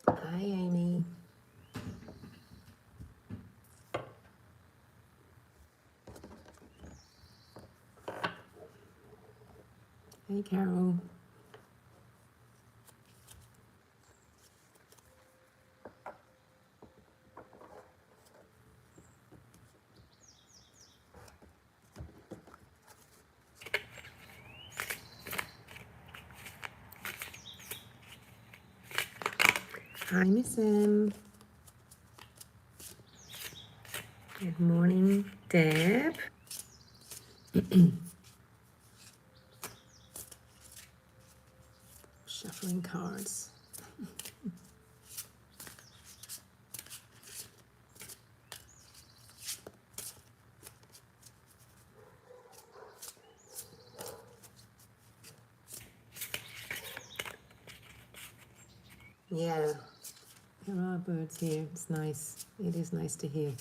Hi, Amy. Hey, Carol. Hi, Miss M. Good morning, Deb. Shuffling cards. Yeah, there are birds here. It's nice. It is nice to hear.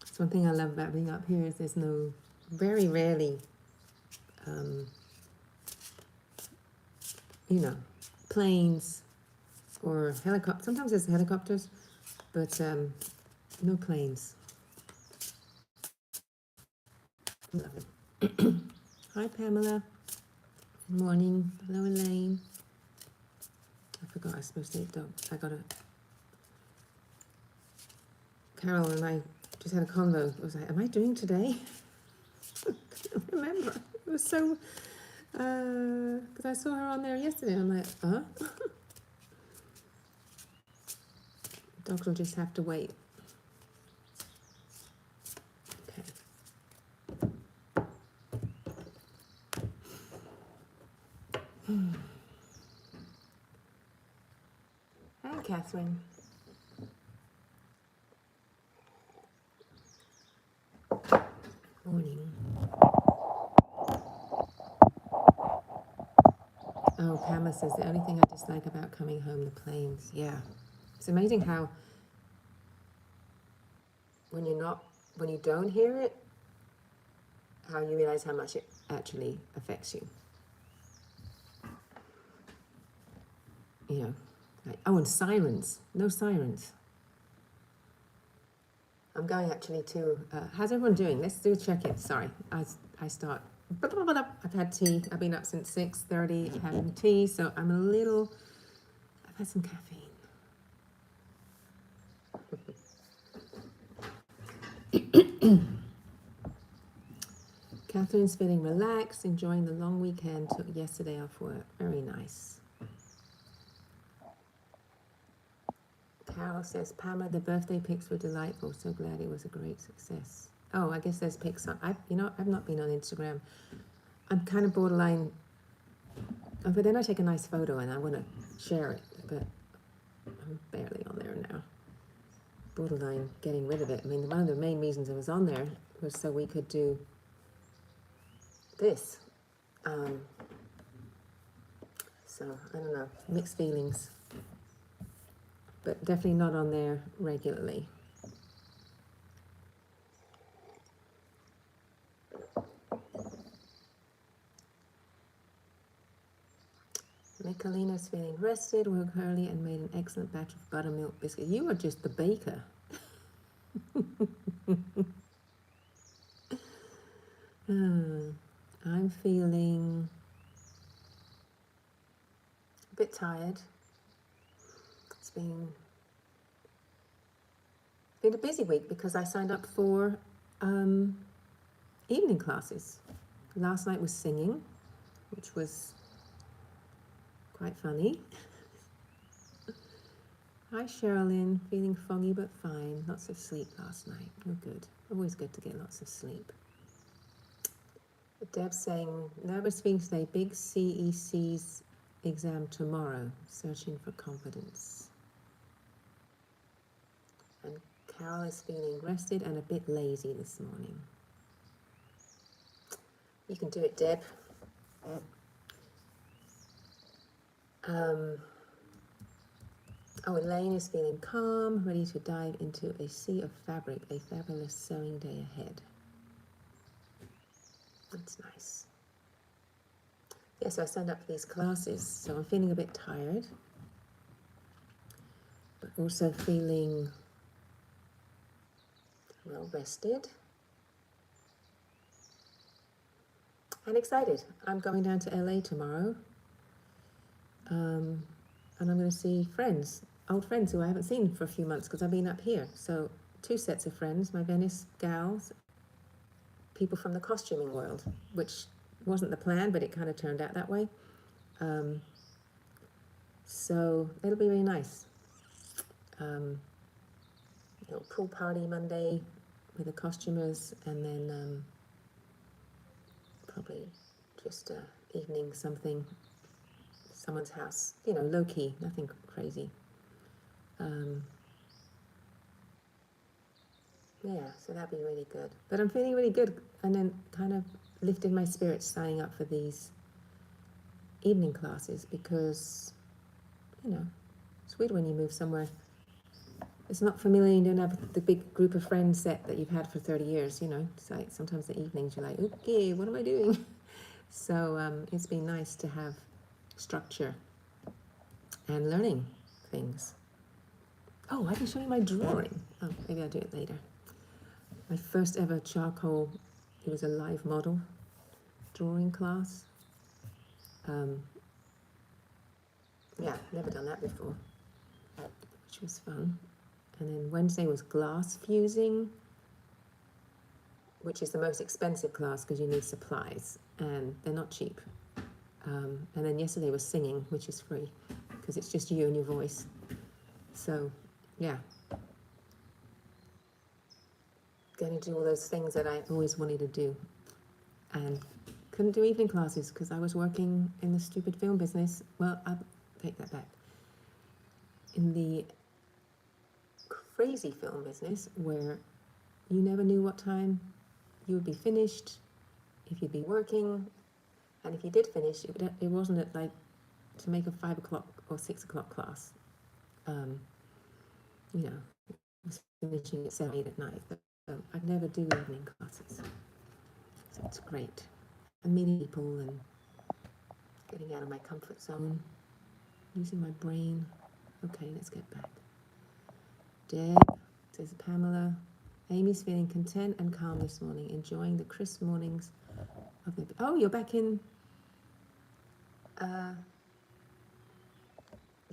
It's one thing I love about being up here is there's no, very rarely, um, you know, planes or helicopters. Sometimes there's helicopters, but no planes. Love it. Hi, Pamela. Good morning. Hello, Elaine. I forgot I was supposed to I got a Carol and I just had a convo. I was like, am I doing today? I can't remember. It was so, because I saw her on there yesterday. I'm like, dogs will just have to wait. Okay. Hi, Catherine. Morning. Oh, Pamela says the only thing I dislike about coming home, the planes. Yeah. It's amazing how when you don't hear it, how you realize how much it actually affects you. You know, like, oh, and sirens. No sirens. I'm going actually to, how's everyone doing? Let's do a check-in. Sorry, I start, I've had tea. I've been up since 6:30 having tea, so I'm a little, I've had some caffeine. Catherine's feeling relaxed, enjoying the long weekend, took yesterday off work. Very nice. Carol says, Pamela, the birthday pics were delightful. So glad it was a great success. Oh, I guess there's pics on, I've not been on Instagram. I'm kind of borderline, but then I take a nice photo and I want to share it, but I'm barely on there now. Borderline getting rid of it. I mean, one of the main reasons I was on there was so we could do this. So, I don't know, mixed feelings. But definitely not on there regularly. Michelina's feeling rested, woke early and made an excellent batch of buttermilk biscuit. You are just the baker. I'm feeling a bit tired. It's been a busy week because I signed up for evening classes. Last night was singing, which was quite funny. Hi, Sherilyn. Feeling foggy but fine. Lots of sleep last night. Oh, good. Always good to get lots of sleep. Deb's saying, nervous feeling today. Big CEC's exam tomorrow. Searching for confidence. And Carol is feeling rested and a bit lazy this morning. You can do it, Deb. Elaine is feeling calm, ready to dive into a sea of fabric, a fabulous sewing day ahead. That's nice. Yeah, so I signed up for these classes, so I'm feeling a bit tired. Also feeling well rested and excited. I'm going down to LA tomorrow, and I'm going to see friends, old friends who I haven't seen for a few months because I've been up here. So 2 sets of friends, my Venice gals, people from the costuming world, which wasn't the plan, but it kind of turned out that way. So it'll be really nice. Little pool party Monday with the costumers, and then probably just evening something, someone's house, low key, nothing crazy. Yeah, so that'd be really good. But I'm feeling really good, and then kind of lifted my spirits signing up for these evening classes because, it's weird when you move somewhere. It's not familiar, you don't have the big group of friends set that you've had for 30 years, It's like sometimes the evenings you're like, okay, what am I doing? So it's been nice to have structure and learning things. Oh, I can show you my drawing. Oh, maybe I'll do it later. My first ever charcoal, it was a live model drawing class. Yeah, never done that before, which was fun. And then Wednesday was glass fusing, which is the most expensive class because you need supplies and they're not cheap. And then yesterday was singing, which is free because it's just you and your voice. So, yeah. Going to do all those things that I always wanted to do and couldn't do evening classes because I was working in the stupid film business. Well, I'll take that back. In the crazy film business where you never knew what time you would be finished, if you'd be working, and if you did finish, it wasn't at like to make a 5 o'clock or 6 o'clock class. It was finishing at 7, 8 at night. But I'd never do evening classes, so it's great. And meeting people and getting out of my comfort zone, using my brain. Okay, let's get back. Deb, says Pamela. Amy's feeling content and calm this morning, enjoying the crisp mornings of the... Oh, you're back in the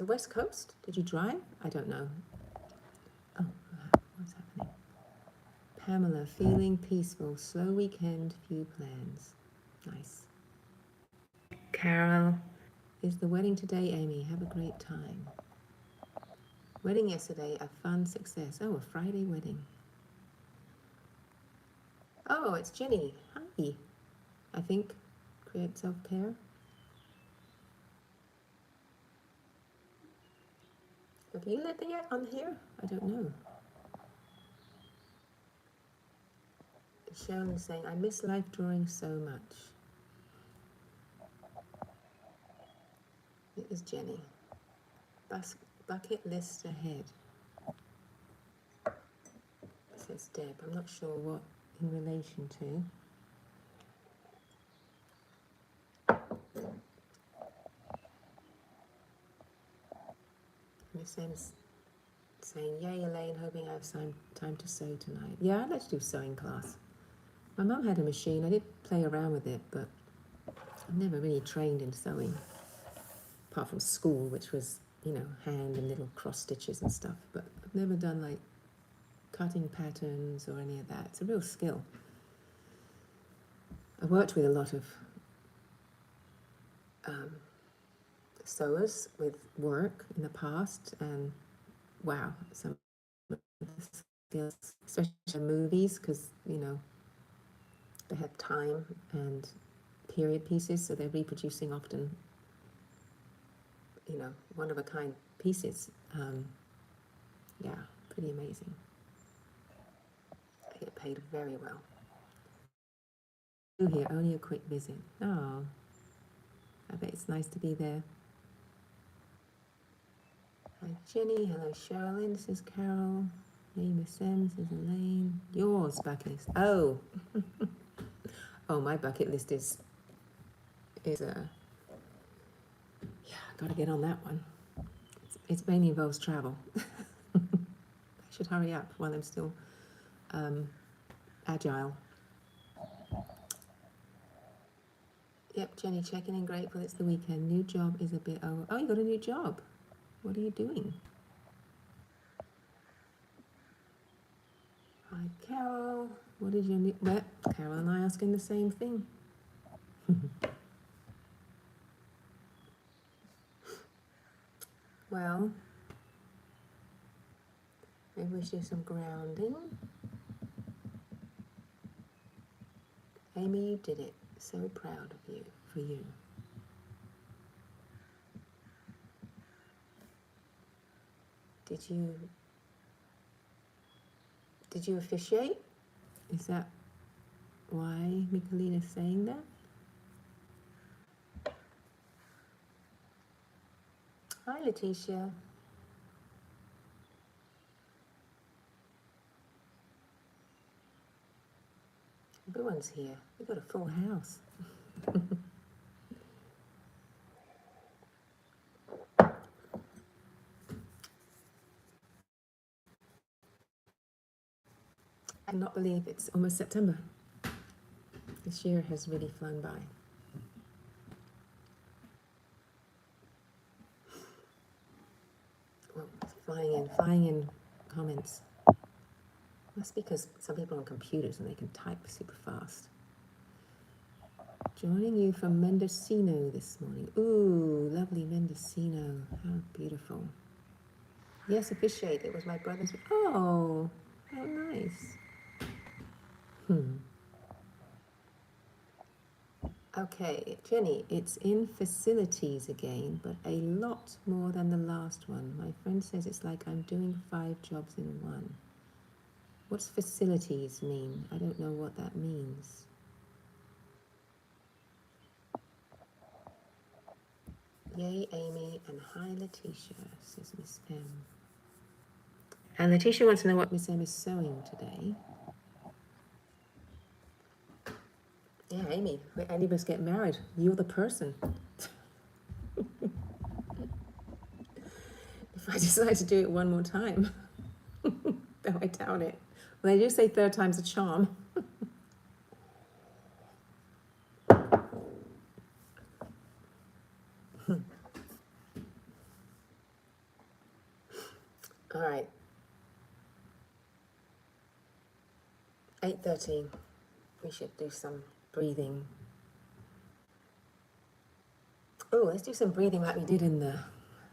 West Coast? Did you drive? I don't know. Oh, what's happening? Pamela, feeling peaceful, slow weekend, few plans. Nice. Carol, is the wedding today, Amy? Have a great time. Wedding yesterday, a fun success. Oh, a Friday wedding. Oh, it's Jenny. Hi. I think. Create self-care. Have you lived yet on here? I don't know. Sharon is saying, I miss life drawing so much. It is Jenny. Bucket list ahead. Says Deb. I'm not sure what in relation to. Miss M's saying, yay Elaine, hoping I have time to sew tonight. Yeah, let's do sewing class. My mum had a machine. I did play around with it, but I've never really trained in sewing. Apart from school, which was, hand and little cross stitches and stuff. But I've never done like cutting patterns or any of that. It's a real skill. I worked with a lot of sewers with work in the past, and wow, some of the skills, especially in movies, because they have time and period pieces, so they're reproducing often one of a kind pieces. Yeah, pretty amazing. I get paid very well. Here, only a quick visit. Oh, I bet it's nice to be there. Hi Jenny, hello Sherilyn, this is Carol. Hey Miss M, this is Elaine. Yours bucket list. Oh. Oh, my bucket list is yeah, gotta get on that one. It mainly involves travel. hurry up while I'm still agile. Yep, Jenny, checking in, grateful it's the weekend. New job is a bit over. Oh, you got a new job. What are you doing? Hi, Carol. What is your new... Well, Carol and I are asking the same thing. Well, maybe we should do some grounding. Amy, you did it. So proud of you, for you. Did you officiate? Is that why Michelina's saying that? Hi, Letitia. Everyone's here. We've got a full house. I cannot believe it's almost September. This year has really flown by. Well, flying in comments. That's because some people are on computers and they can type super fast. Joining you from Mendocino this morning. Ooh, lovely Mendocino. How beautiful. Yes, officiate. It was my brother's. Oh, how nice. Okay, Jenny, it's in facilities again, but a lot more than the last one. My friend says it's like I'm doing 5 jobs in one. What's facilities mean? I don't know what that means. Yay, Amy, and hi, Letitia, says Miss M. And Letitia wants to know what Miss M is sewing today. Yeah, Amy, when any of us get married, you're the person. If I decide to do it one more time, though I doubt it. Well, they do say 3rd time's a charm. All right. 8:13. We should do some breathing. Oh, let's do some breathing like we did in the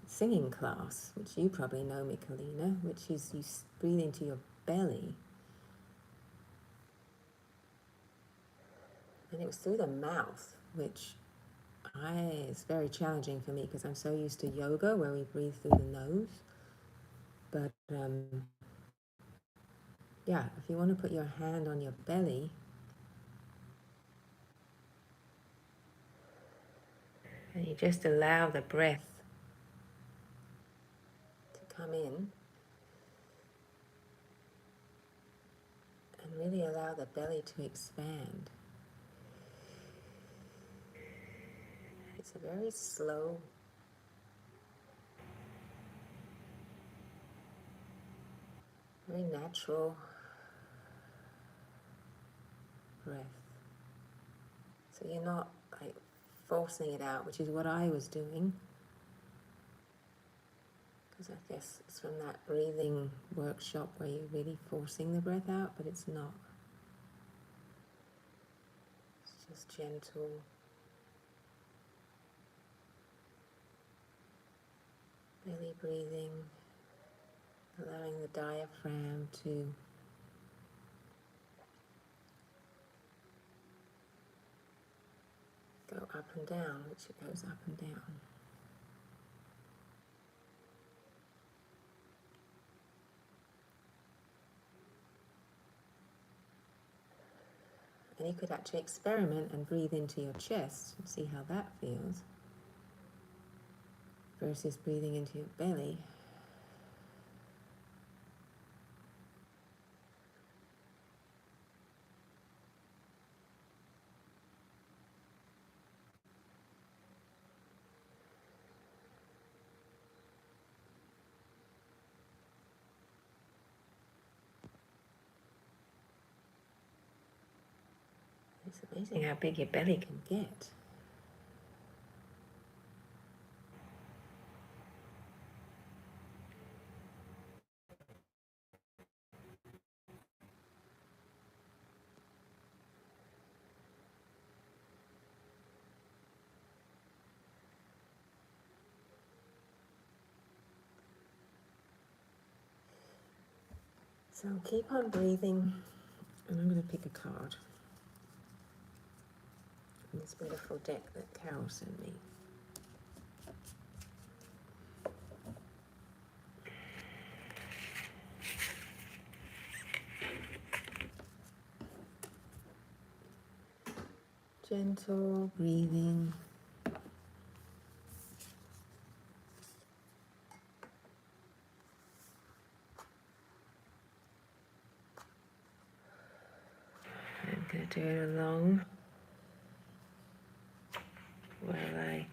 singing class, which you probably know, Michelina, which is you breathe into your belly. And it was through the mouth, which is very challenging for me because I'm so used to yoga where we breathe through the nose. But yeah, if you want to put your hand on your belly and you just allow the breath to come in and really allow the belly to expand. It's a very slow, very natural breath. So you're not like forcing it out, which is what I was doing. Because I guess it's from that breathing workshop where you're really forcing the breath out, but it's not. It's just gentle. Belly breathing, allowing the diaphragm to go up and down, which it goes up and down. And you could actually experiment and breathe into your chest and see how that feels versus breathing into your belly. It's amazing how big your belly can get. So keep on breathing, and I'm going to pick a card in this beautiful deck that Carol sent me. Gentle breathing. I'm going to do it along while I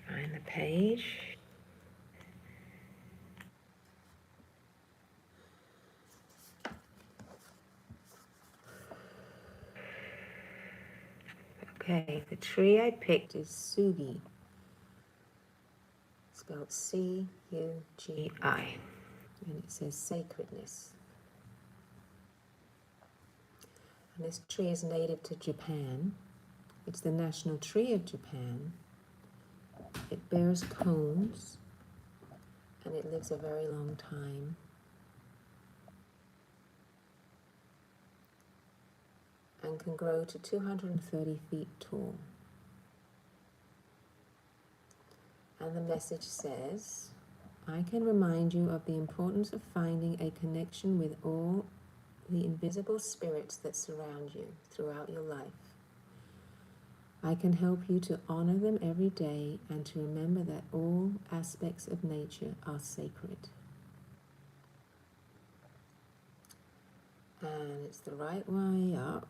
find the page. Okay, the tree I picked is Sugi, spelled C-U-G-I, and it says sacredness. And this tree is native to Japan. It's the national tree of Japan. It bears cones, and it lives a very long time. And can grow to 230 feet tall. And the message says, I can remind you of the importance of finding a connection with all the invisible spirits that surround you throughout your life. I can help you to honor them every day and to remember that all aspects of nature are sacred. And it's the right way up.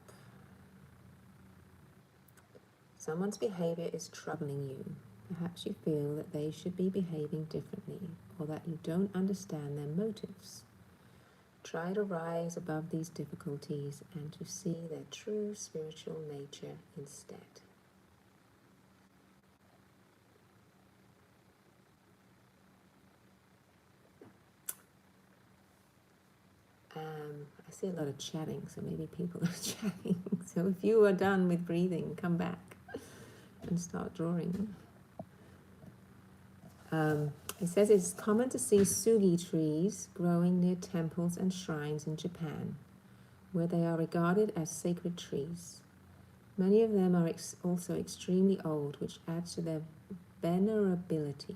Someone's behavior is troubling you. Perhaps you feel that they should be behaving differently, or that you don't understand their motives. Try to rise above these difficulties and to see their true spiritual nature instead. I see a lot of chatting, so maybe people are chatting. So if you are done with breathing, come back and start drawing. It says it's common to see sugi trees growing near temples and shrines in Japan, where they are regarded as sacred trees. Many of them are also extremely old, which adds to their venerability.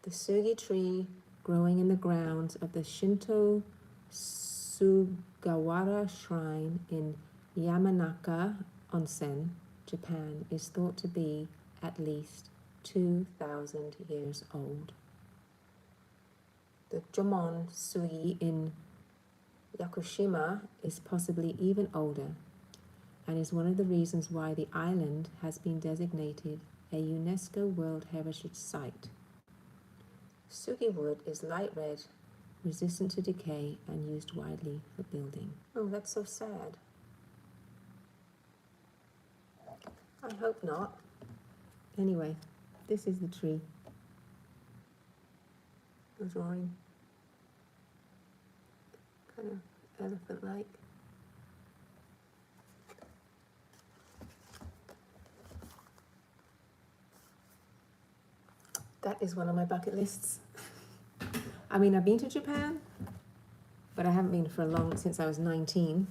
The sugi tree growing in the grounds of the Shinto Sugawara Shrine in Yamanaka Onsen, Japan, is thought to be at least 2,000 years old. The Jomon Sugi in Yakushima is possibly even older, and is one of the reasons why the island has been designated a UNESCO World Heritage Site. Sugi wood is light red, resistant to decay, and used widely for building. Oh, that's so sad. I hope not. Anyway, this is the tree. The drawing. Kind of elephant-like. That is one of my bucket lists. I mean, I've been to Japan, but I haven't been since I was 19.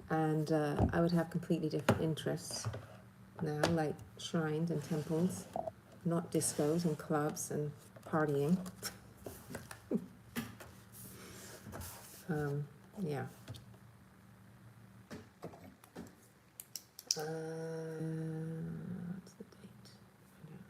And I would have completely different interests now, like shrines and temples, not discos and clubs and partying. Yeah. What's the date? I don't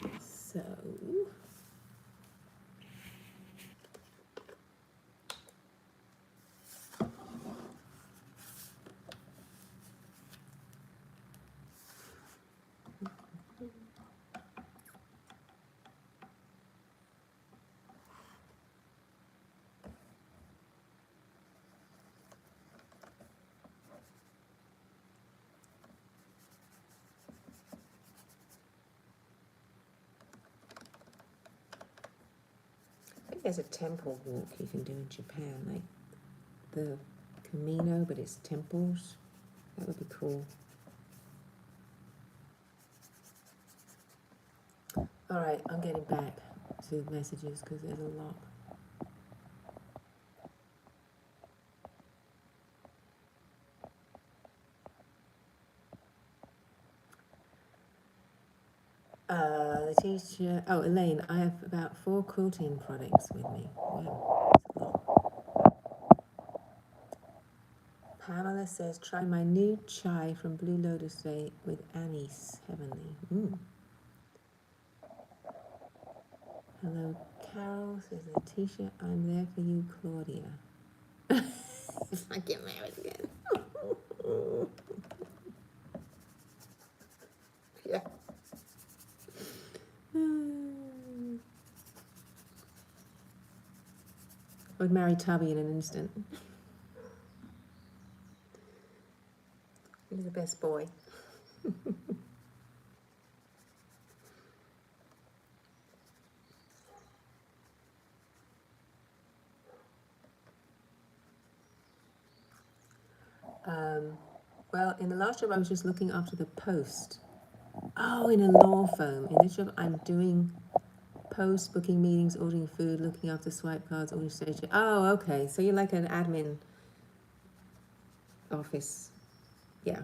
know. So, there's a temple walk you can do in Japan, like the Camino, but it's temples. That would be cool. All right, I'm getting back to messages because there's a lot. The teacher, Elaine, I have about 4 quilting products with me. Wow, that's a lot. Pamela says, try my new chai from Blue Lotus today with anise. Heavenly. Hello, Carol, says Letitia. I'm there for you, Claudia. If I get married again. Yeah. I would marry Tubby in an instant. He's the best boy. Well, in the last job, I was just looking after the post. Oh, in a law firm. In this job, I'm doing post, booking meetings, ordering food, looking after swipe cards, ordering station. Oh, okay. So you're like an admin office. Yeah.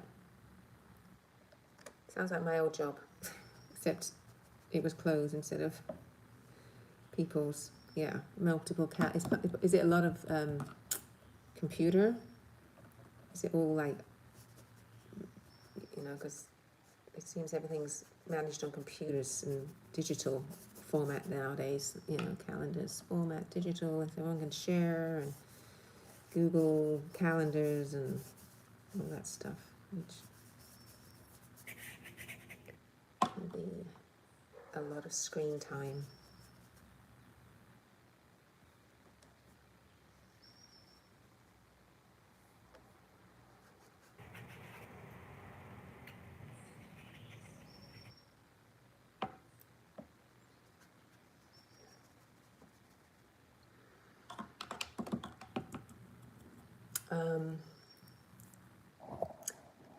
Sounds like my old job, except it was closed instead of people's. Yeah, multiple cat. Is it a lot of computer? Is it all like, because it seems everything's managed on computers and digital format nowadays, calendars, format, digital, and everyone can share, and Google calendars and all that stuff, which can be a lot of screen time.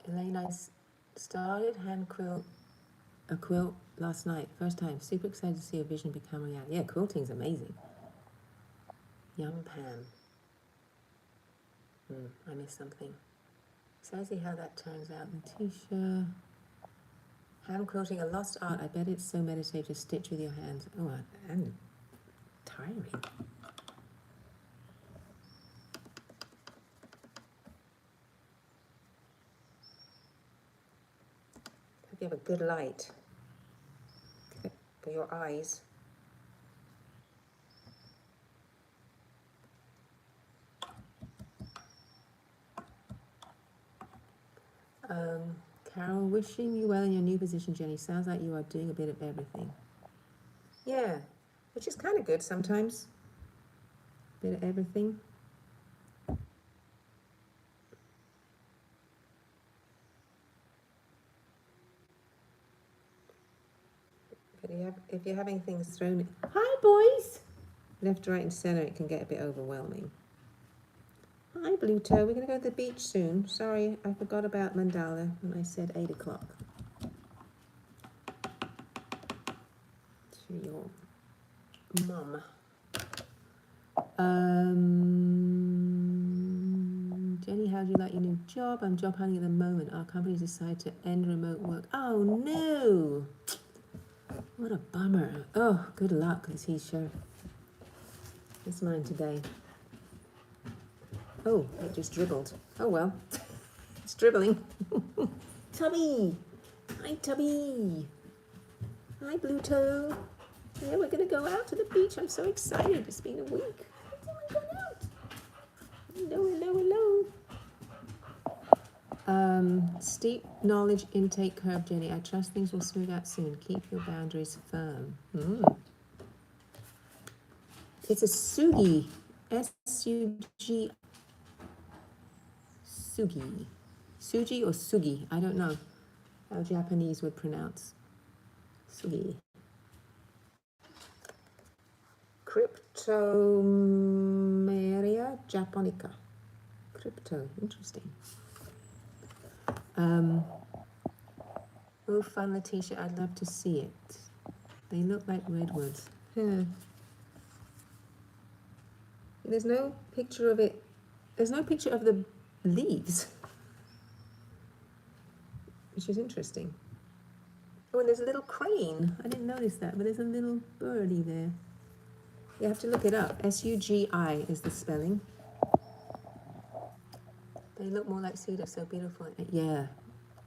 Elaine, I started a quilt last night, first time. Super excited to see a vision become reality. Yeah, quilting's amazing. Yum Pam. I missed something. Excited to see how that turns out. Letitia. Hand quilting, a lost art. I bet it's so meditative to stitch with your hands. Oh, and tiring. Hope you have a good light for your eyes. Carol, wishing you well in your new position, Jenny. Sounds like you are doing a bit of everything. Yeah, which is kind of good sometimes. Bit of everything. But if you're having things thrown... Hi, boys! Left, right, and centre, it can get a bit overwhelming. Hi, Blue Toe. We're going to go to the beach soon. Sorry, I forgot about Mandala when I said 8 o'clock. To your mum. Jenny, how do you like your new job? I'm job hunting at the moment. Our company's decided to end remote work. Oh, no. What a bummer. Oh, good luck, Letitia. It's mine today. Oh, it just dribbled. Oh, well. It's dribbling. Tubby. Hi, Tubby. Hi, Blue Toe. Yeah, we're going to go out to the beach. I'm so excited. It's been a week. Has anyone gone out? Hello, hello, hello. Steep knowledge intake curve, Jenny. I trust things will smooth out soon. Keep your boundaries firm. It's a sugi. S-U-G. Sugi. Suji or sugi? I don't know how Japanese would pronounce sugi. Cryptomeria japonica. Crypto, interesting. Oh, fun, Letitia, I'd love to see it. They look like redwoods. Yeah. There's no picture of it. There's no picture of the leaves, which is interesting. Oh, and there's a little crane. I didn't notice that, but there's a little birdie there. You have to look it up. S-U-G-I is the spelling. They look more like cedar, so beautiful. Yeah,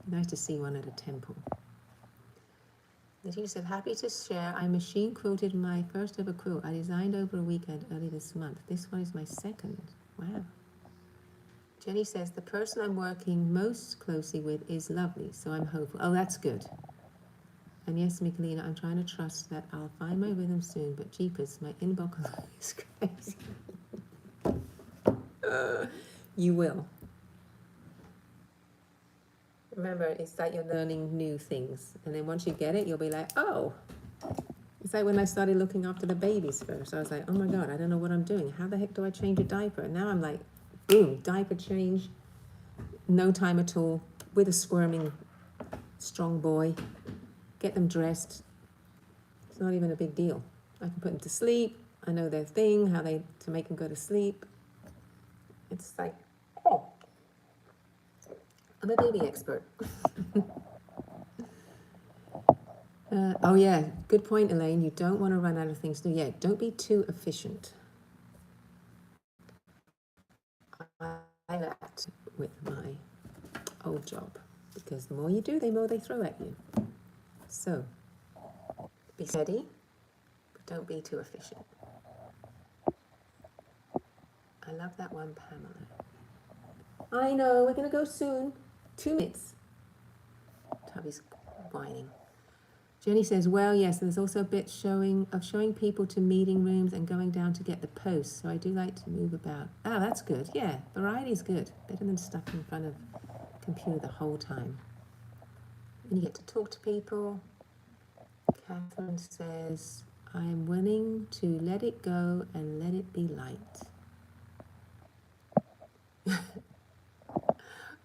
nice to see one at a temple. The teacher said, happy to share. I machine quilted my first ever quilt. I designed over a weekend early this month. This one is my second. Wow. Jenny says, the person I'm working most closely with is lovely, so I'm hopeful. Oh, that's good. And yes, Michelina, I'm trying to trust that I'll find my rhythm soon, but jeepers, my inbox is crazy. You will. Remember, it's like you're learning new things. And then once you get it, you'll be like, oh. It's like when I started looking after the babies first. I was like, oh my God, I don't know what I'm doing. How the heck do I change a diaper? And now I'm like, boom, diaper change. No time at all. With a squirming, strong boy. Get them dressed. It's not even a big deal. I can put them to sleep. I know their thing, how to make them go to sleep. It's like, oh. I'm a baby expert. Oh yeah, good point, Elaine. You don't want to run out of things to do. Yeah, don't be too efficient. I that with my old job because the more you do, the more they throw at you. So be steady, but don't be too efficient. I love that one, Pamela. I know, we're going to go soon. 2 minutes. Tubby's whining. Jenny says, well, yes, there's also a bit showing people to meeting rooms and going down to get the posts. So I do like to move about. Oh, that's good. Yeah, variety is good. Better than stuck in front of a computer the whole time. And you get to talk to people. Catherine says, I am willing to let it go and let it be light.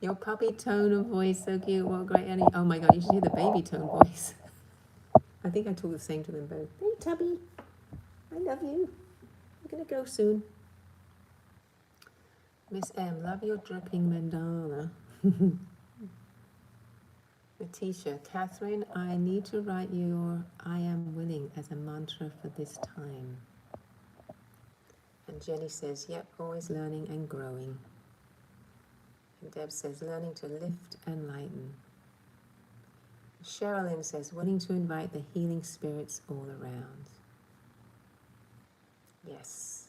Your puppy tone of voice, so cute. What great energy. Oh my God, you should hear the baby tone voice. I think I talk the same to them both. Hey, Tubby, I love you. I'm going to go soon. Miss M, love your dripping mandala. Letitia, Catherine, I need to write your I am willing as a mantra for this time. And Jenny says, yep, always learning and growing. And Deb says, learning to lift and lighten. Sherilyn says, willing to invite the healing spirits all around. Yes.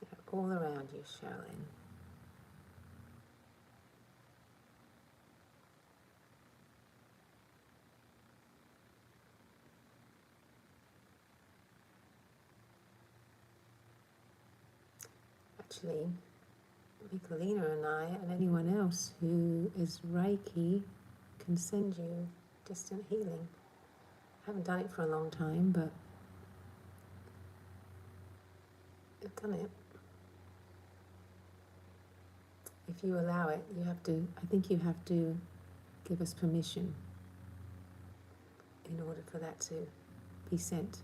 They're all around you, Sherilyn. Actually, Michelina and I and anyone else who is Reiki can send you distant healing. I haven't done it for a long time, but I've done it. If you allow it, you have to, I think you have to give us permission in order for that to be sent.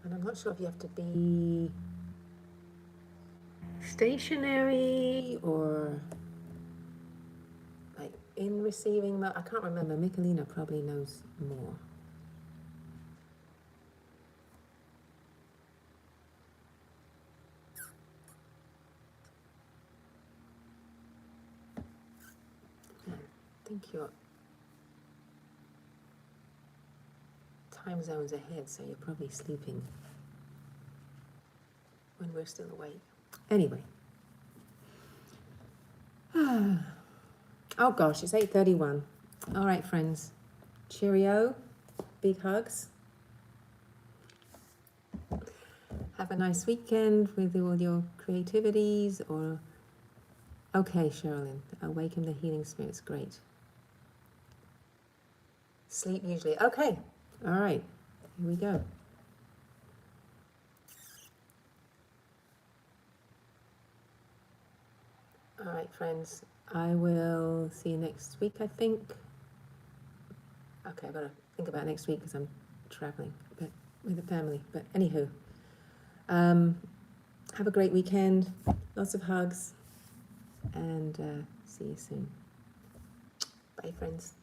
And I'm not sure if you have to be stationary or like in receiving mode. I can't remember. Michelina probably knows more. I think your time zone's ahead, so you're probably sleeping when we're still awake. Anyway. Oh gosh, it's 8:31. All right, friends. Cheerio. Big hugs. Have a nice weekend with all your creativities or... Okay, Sherilyn. Awaken the healing spirits. Great. Sleep usually. Okay. All right. here we go. All right, friends, I will see you next week, I think. Okay, I've got to think about next week because I'm traveling with the family. But anywho, have a great weekend, lots of hugs, and see you soon. Bye, friends.